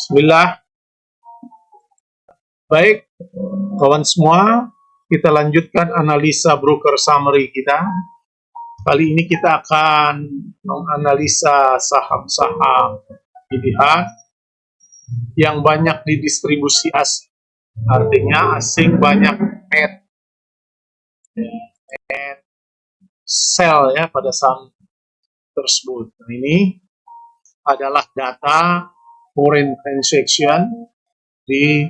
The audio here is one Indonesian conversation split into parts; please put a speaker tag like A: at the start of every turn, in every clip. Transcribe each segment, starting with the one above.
A: Bismillah. Baik, kawan semua, kita lanjutkan analisa broker summary kita. Kali ini kita akan menganalisa saham-saham pilihan yang banyak didistribusi asing. Artinya asing banyak net sell ya pada saham tersebut. Nah, ini adalah data foreign transaction di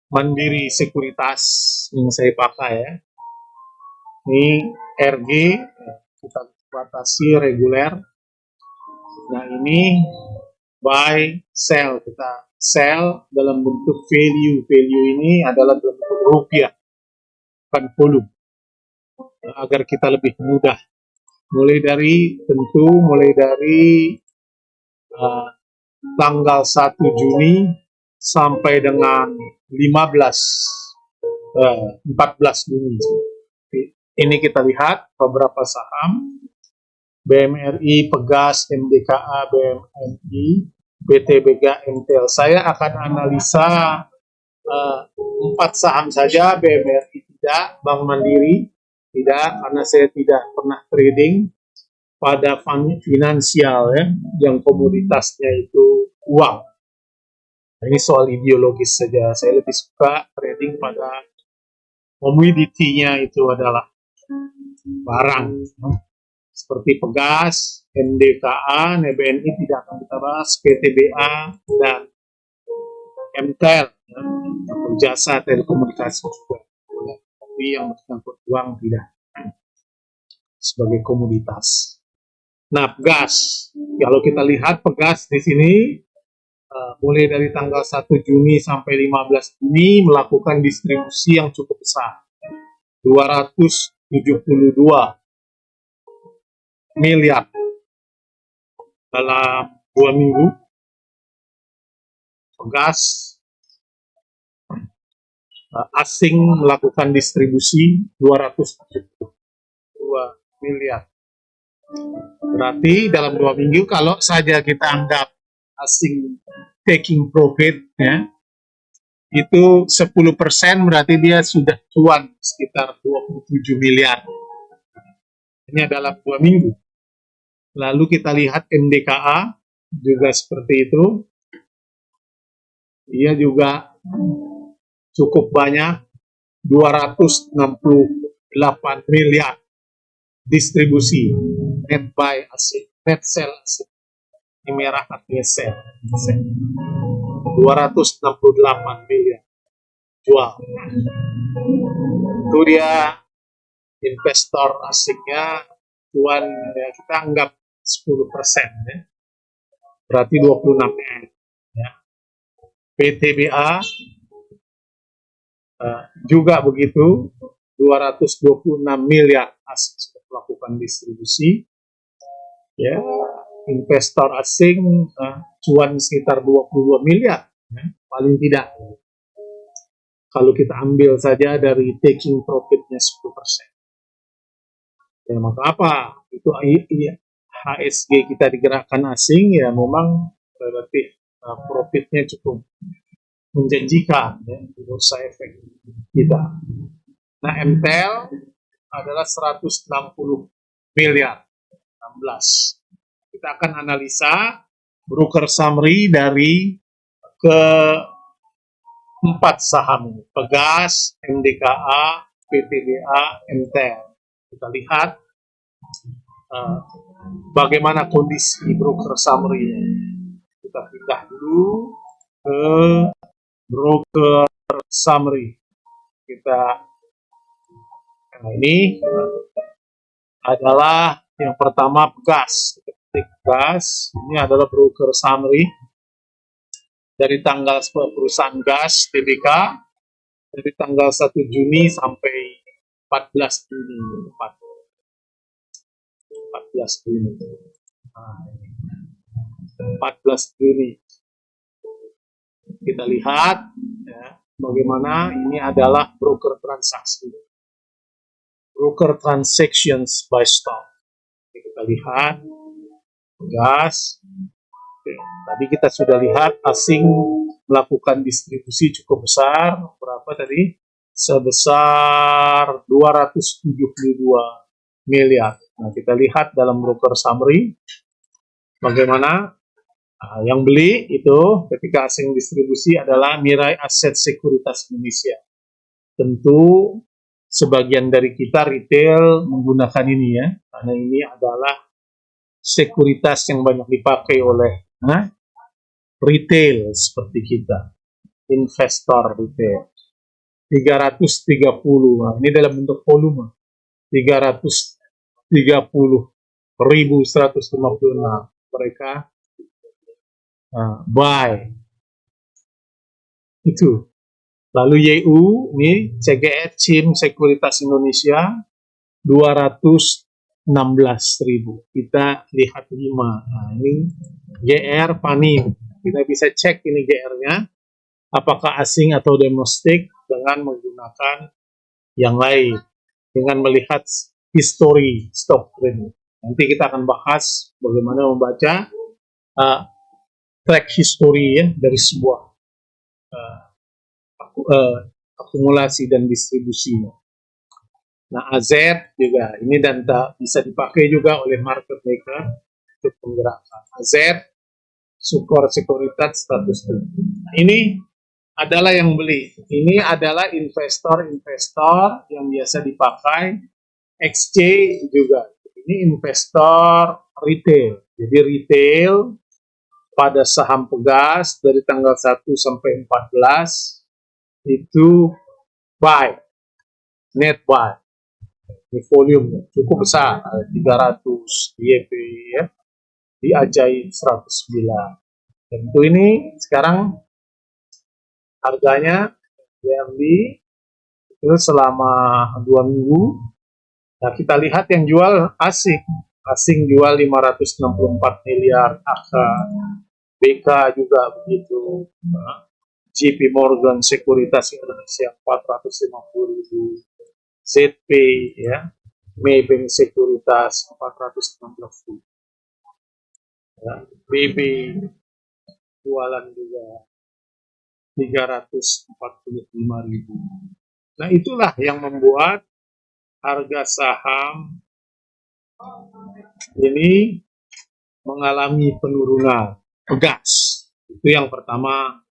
A: Mandiri Sekuritas yang saya pakai ya. Ini RG kita batasi reguler. Nah, ini buy sell, kita sell dalam bentuk value. Value ini adalah dalam bentuk rupiah, bukan volume. Nah, agar kita lebih mudah. Mulai dari tanggal 1 Juni sampai dengan 14 Juni. Ini kita lihat beberapa saham BMRI, Pegas, MDKA, BMNI, PTBK, MTEL. Saya akan analisa 4 saham saja, BMRI tidak, Bank Mandiri tidak, karena saya tidak pernah trading pada finansial ya, yang komoditasnya itu uang. Ini soal ideologis saja. Saya lebih suka trading pada komoditinya itu adalah barang. Seperti Pegas, MDKA, BNI tidak akan kita bahas, PTBA, dan MTEL, jasa telekomunikasi juga. Tapi yang menyangkut uang tidak sebagai komoditas. Nah, Pegas, kalau kita lihat Pegas di sini mulai dari tanggal 1 Juni sampai 15 Juni melakukan distribusi yang cukup besar, 272 miliar dalam 2 minggu. Pegas asing melakukan distribusi 272 miliar. Berarti dalam 2 minggu kalau saja kita anggap asing taking profit ya, itu 10% berarti dia sudah cuan sekitar 27 miliar. Ini dalam 2 minggu. Lalu kita lihat MDKA juga seperti itu. Dia juga cukup banyak, 268 miliar distribusi net buy asing, net sell asing. Ini merah artinya sell. 268 miliar jual. Itu dia investor asingnya cuan ya, kita anggap 10% ya. Berarti 26 M ya. PTBA juga begitu, 226 miliar asing sudah melakukan distribusi ya. Investor asing cuan sekitar 22 miliar ya, paling tidak kalau kita ambil saja dari taking profitnya 10%. Ya, maka apa? Itu HSG kita digerakkan asing ya, memang relatif profitnya cukup menjanjikan ya, bursa efek kita. Nah, MTEL adalah 160 miliar 16. Kita akan analisa broker summary dari ke-4 saham ini, Pegas, MDKA, PTBA, MTEL. Kita lihat bagaimana kondisi broker summary. Kita pindah dulu ke broker summary. Ini adalah yang pertama Pegas. Gas, ini adalah broker summary dari tanggal perusahaan gas TBK dari tanggal 1 Juni sampai 14 Juni. 14 Juni. 14 Juni. Kita lihat ya, bagaimana ini adalah broker transaksi. Broker transactions by stock. Kita lihat gas Oke, tadi kita sudah lihat asing melakukan distribusi cukup besar, berapa tadi? Sebesar 272 miliar. Nah, kita lihat dalam broker summary bagaimana yang beli itu ketika asing distribusi adalah Mirai Aset Sekuritas Indonesia. Tentu sebagian dari kita retail menggunakan ini ya, karena ini adalah sekuritas yang banyak dipakai oleh retail seperti kita, investor retail. 330, nah, ini dalam bentuk volume 330.156 mereka buy itu. Lalu YU ini CGS CIM Sekuritas Indonesia 216.000. Kita lihat 5. Nah, ini GR Pani. Kita bisa cek ini GR-nya apakah asing atau domestik dengan menggunakan yang lain, dengan melihat history stock trend. Nanti kita akan bahas bagaimana membaca track history ya dari sebuah akumulasi dan distribusinya. Nah, AZ juga ini dan bisa dipakai juga oleh market maker untuk menggerakkan. AZ Sukor Sekuritas status. Nah, ini adalah yang beli. Ini adalah investor-investor yang biasa dipakai. XC juga. Ini investor retail. Jadi retail pada saham Pegas dari tanggal 1 sampai 14 itu buy, net buy. Ini volume cukup besar, 300 YP ya, di Ajaib 109. Tentu ini sekarang harganya DMB itu selama 2 minggu. Nah, kita lihat yang jual asing jual 564 miliar, AK, BK juga begitu, JP Morgan Sekuritas Indonesia 450.000, ZP ya, Maybank Sekuritas 416.000, ya, BB jualan juga 345.000. Nah, itulah yang membuat harga saham ini mengalami penurunan. Pegas itu yang pertama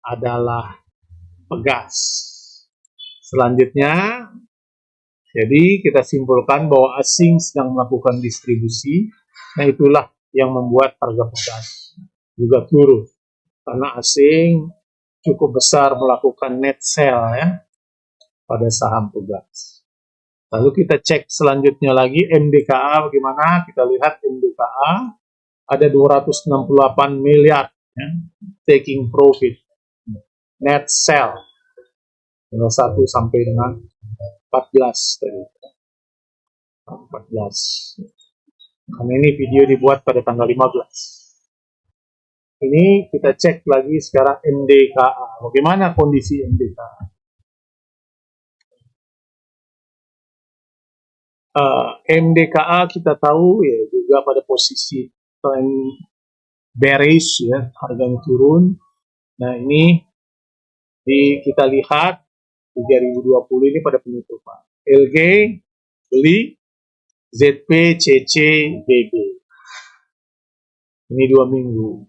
A: adalah Pegas. Selanjutnya, jadi kita simpulkan bahwa asing sedang melakukan distribusi. Nah, itulah yang membuat harga Pegas juga turun karena asing cukup besar melakukan net sell ya pada saham Pegas. Lalu kita cek selanjutnya lagi MDKA bagaimana. Kita lihat MDKA ada 268 miliar ya, taking profit, net sell 1 sampai dengan 14 tadi. 14. Karena ini video dibuat pada tanggal 15. Ini kita cek lagi sekarang MDKA. Bagaimana kondisi MDKA? MDKA kita tahu ya juga pada posisi trend bearish ya, harganya turun. Nah, ini kita lihat 3020 ini pada penutupan. LG beli, ZP, CC, BB. Ini 2 minggu.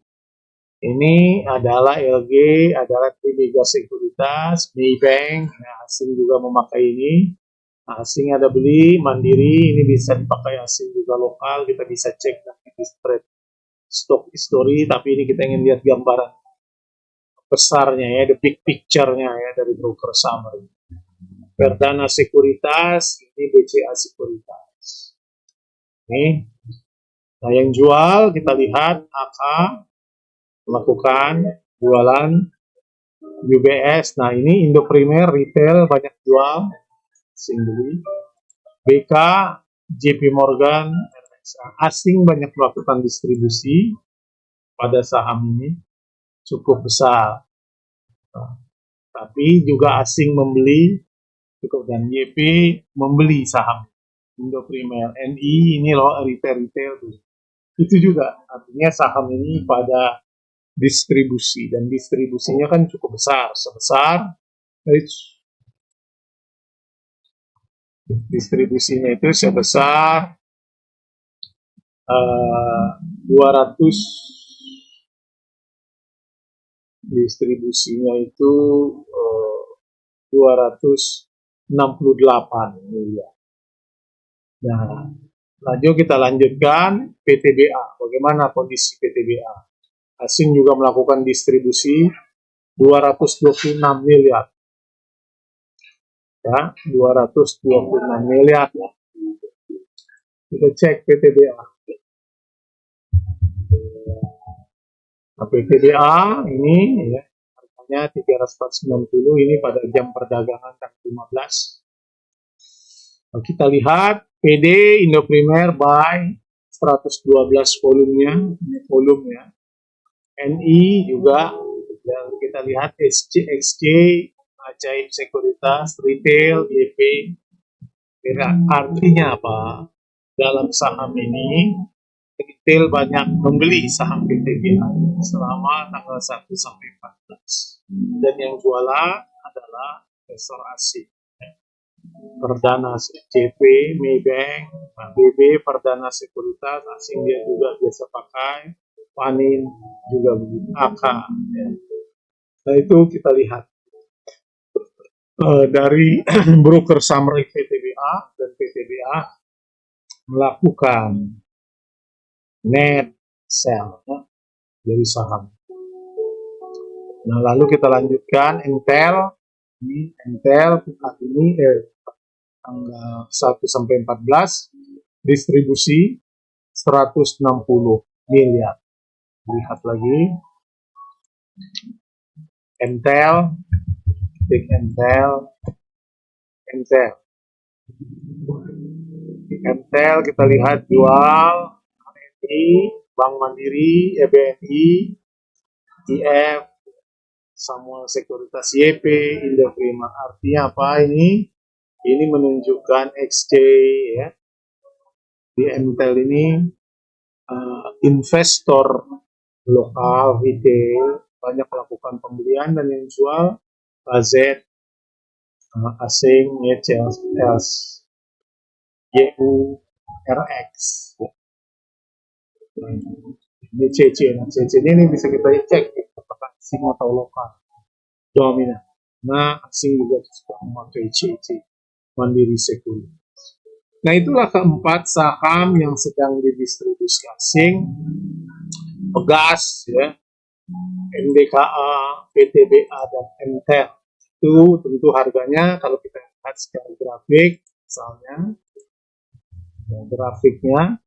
A: Ini adalah LG, adalah Trimega Sekuritas, Maybank, nah, asing juga memakai ini. Asing ada beli, Mandiri, ini bisa dipakai asing juga lokal, kita bisa cek di spread stock history, tapi ini kita ingin lihat gambaran besarnya ya, the big picture-nya ya dari broker summary. Verdana Sekuritas, ini BCA Sekuritas. Nih, nah yang jual kita lihat AK melakukan jualan UBS. Nah, ini Indo Primer retail banyak jual, asing beli. BK, JP Morgan, asing banyak melakukan distribusi pada saham ini cukup besar. Tapi juga asing membeli cukup, dan YP membeli saham Indo Primer. NI ini loh retail Itu juga artinya saham ini pada distribusi, dan distribusinya kan cukup besar, sebesar distribusinya itu sebesar 200, distribusinya itu 268 miliar. Nah, kita lanjutkan PTBA. Bagaimana kondisi PTBA? Asing juga melakukan distribusi 226 miliar. Ya, 226 miliar. Kita cek PTBA. Nah, PTBA ini ya, harganya 390 ini pada jam perdagangan tanggal 15. Nah, kita lihat PD Indoprimer buy 112 volumenya, ini volumenya. NI juga, dan kita lihat XJ, Ajaib Sekuritas, Retail, YP. Artinya apa? Dalam saham ini, retail banyak membeli saham PTBA selama tanggal 1 sampai 14. Dan yang jualan adalah investor asing. Perdana JP, Maybank, BB, Perdana Sekuritas, asing dia juga biasa pakai, Panin juga begitu, AK. Ya. Nah itu kita lihat dari broker summary PTBA, dan PTBA melakukan net sell ya, dari saham. Nah lalu kita lanjutkan Intel. Ini Intel saat ini tanggal 1 sampai 14 distribusi 160 miliar. Lihat lagi Intel, Intel kita lihat jual BNI, Bank Mandiri, BNI, IF, Samuel Sekuritas, YP, Indoprimer. Artinya apa ini? Ini menunjukkan XJ ya. Di Intel ini investor lokal, retail banyak melakukan pembelian, dan yang jual AZ asing, YCS, YU, RX. Ini CC. Nah, CC ini bisa kita cek apakah asing atau lokal dominan. Nah, asing juga suka memakai CC, Mandiri Sekuritas. Nah, itulah keempat saham yang sedang didistribusi asing. Pegas, ya, MDKA, PTBA, dan Intel. Itu tentu harganya kalau kita lihat secara grafik, misalnya grafiknya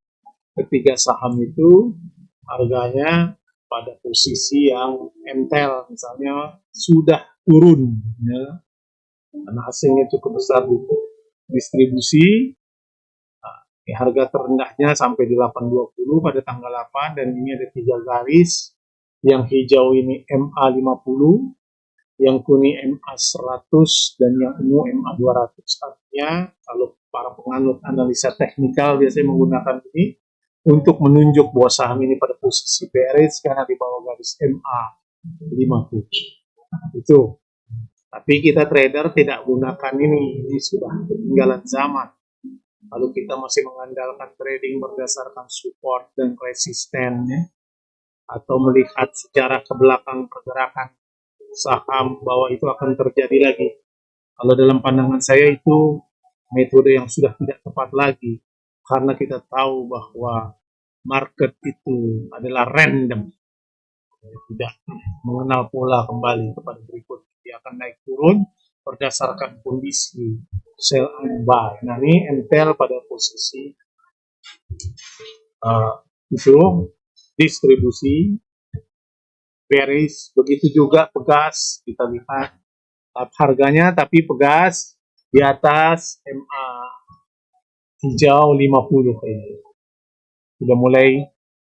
A: ketiga saham itu harganya pada posisi yang Intel misalnya sudah turun, ya, karena asing itu besar distribusi. Harga terendahnya sampai di 820 pada tanggal 8, dan ini ada 3 garis. Yang hijau ini MA50, yang kuning MA100, dan yang ungu MA200. Artinya kalau para penganut analisa teknikal biasanya menggunakan ini untuk menunjuk bahwa saham ini pada posisi bearish karena di bawah garis MA50. Itu. Tapi kita trader tidak gunakan ini sudah ketinggalan zaman. Lalu kita masih mengandalkan trading berdasarkan support dan resisten, ya, atau melihat sejarah ke belakang pergerakan saham bahwa itu akan terjadi lagi. Kalau dalam pandangan saya itu metode yang sudah tidak tepat lagi, karena kita tahu bahwa market itu adalah random, tidak mengenal pola kembali kepada berikut. Dia akan naik turun berdasarkan kondisi sell and buy. Nah ini Intel pada posisi itu distribusi bearish, begitu juga Pegas. Kita lihat harganya, tapi Pegas di atas MA hijau 50 ini. Sudah mulai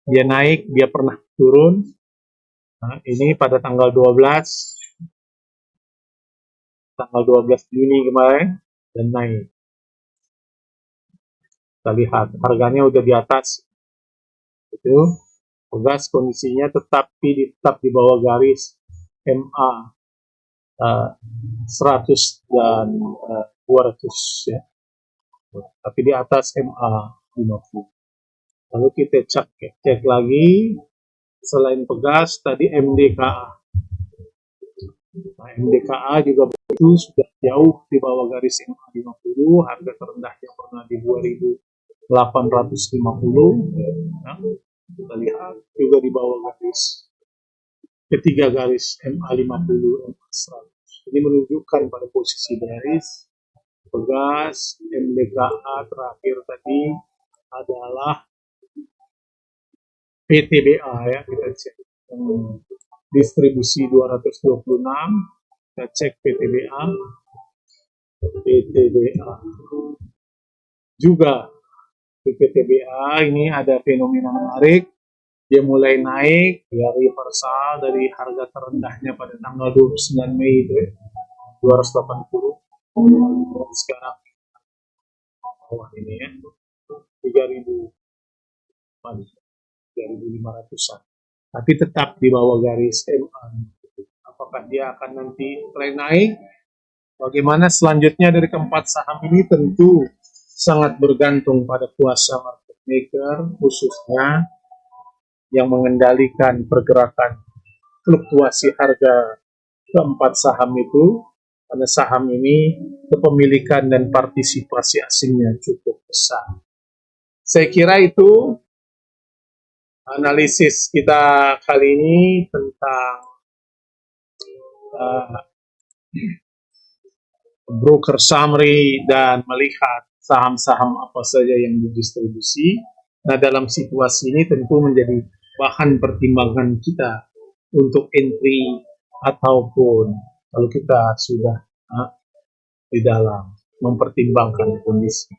A: dia naik, dia pernah turun. Nah, ini pada tanggal 12 Juni kemarin, dan naik. Kita lihat harganya udah di atas Itu pegas kondisinya tetap di bawah garis MA 100 dan 200 ya, tapi di atas MA 50. Lalu kita cek lagi, selain pegas tadi MDKA. Nah, MDKA juga begitu, sudah jauh di bawah garis MA 50, harga terendahnya pernah di 2.850. Nah, kita lihat juga di bawah garis ketiga garis MA 50, MA 100. Ini menunjukkan pada posisi bearish. Pegas MDKA terakhir tadi adalah PTBA ya, kita cek distribusi 226, kita cek PTBA juga. Di PTBA ini ada fenomena menarik, dia mulai naik ya, reversal dari harga terendahnya pada tanggal 29 Mei itu ya, 280. Sekarang bawah ini ya, 3.500-an, tapi tetap di bawah garis MA. Apakah dia akan nanti mulai naik? Bagaimana selanjutnya dari keempat saham ini tentu sangat bergantung pada kuasa market maker, khususnya yang mengendalikan pergerakan fluktuasi harga keempat saham itu. Karena saham ini kepemilikan dan partisipasi asingnya cukup besar. Saya kira itu analisis kita kali ini tentang broker summary dan melihat saham-saham apa saja yang didistribusi. Nah, dalam situasi ini tentu menjadi bahan pertimbangan kita untuk entry ataupun kalau kita sudah di dalam mempertimbangkan kondisi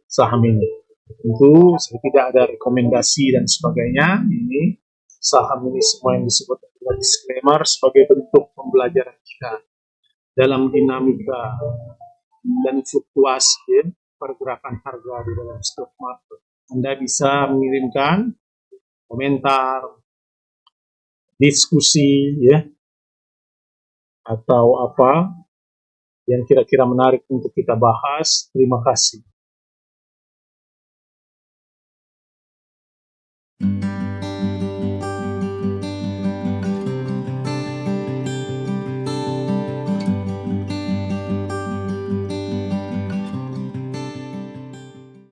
A: saham ini. Tentu saya tidak ada rekomendasi dan sebagainya. Ini saham ini semua yang disebut adalah disclaimer sebagai bentuk pembelajaran kita dalam dinamika dan fluktuasi pergerakan harga di dalam stock market. Anda bisa mengirimkan komentar, diskusi ya, atau apa yang kira-kira menarik untuk kita bahas. Terima kasih.